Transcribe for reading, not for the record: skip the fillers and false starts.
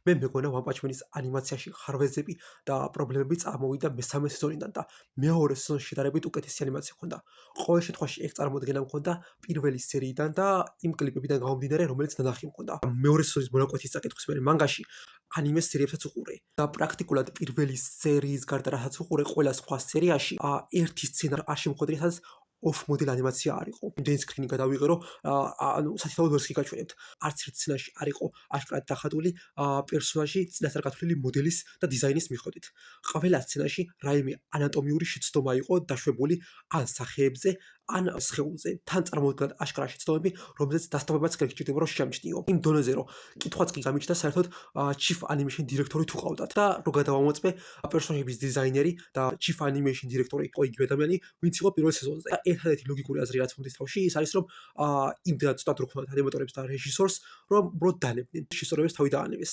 მე მეგონა One Punch Man-ის ანიმაციაში ხარვეზები და პრობლემები წარმოვიდა მესამე სეზონიდან და მეორე სეზონში შედარებით უკეთესი ანიმაცია ჰქონდა. ყოველ შემთხვევაში ეს წარმოდგენა მქონდა პირველი სერიიდან და იმ კლიპებიდან გამომდინარე, რომელიც ნანახი მქონდა. მეორე სეზონის მონაკვეთის წაკითხვის მერე მანგაში ანიმეს სერიებსაც უყურე და პრაქტიკულად პირველი სერიის გარდა რასაც უყურე, ყველა სხვა სერიაში ერთი სცენა არ შემოხვედრია, სადაც off model ანიმაცია არ იყო. იმდენი სკრინი გადავიღე, რომ სათითაოდ ვერს გიგაჩვენებთ. არც ერთ სცენაში არ იყო აშკარად დახატული პერსონაჟი წინასწარ გათვლილი მოდელის და დიზაინის მიხედვით. ყველა სცენაში რაიმე ანატომიური შეცდომა იყო დაშვებული ან სახეებზე, ან სხეულზე. თან წარმოუდგენლად აშკარა შეცდომები, რომელზეც დასტავებაც გეგჭირდება, რომ შეამჩნიო. იმ დონეზე, რომ კითხვაც კი გამიჩნდა საერთოდ Chief Animation დირექტორი თუ ყავდათ და რო გადავამოწმე პერსონაჟების დიზაინერი და Chief Animation დირექტორი იყო იგივე ადამიანი, ვინც იყო პირველ სეზონზე. ერთადერთი ლოგიკური აზრი რაც მომდის თავში, ის არის რომ იმდენად ცუდად რო ხმართ ანიმატორებს და რეჟისორს, რომ უბრალოდ დალებდნენ. რეჟისორებს თავი დაანებეს.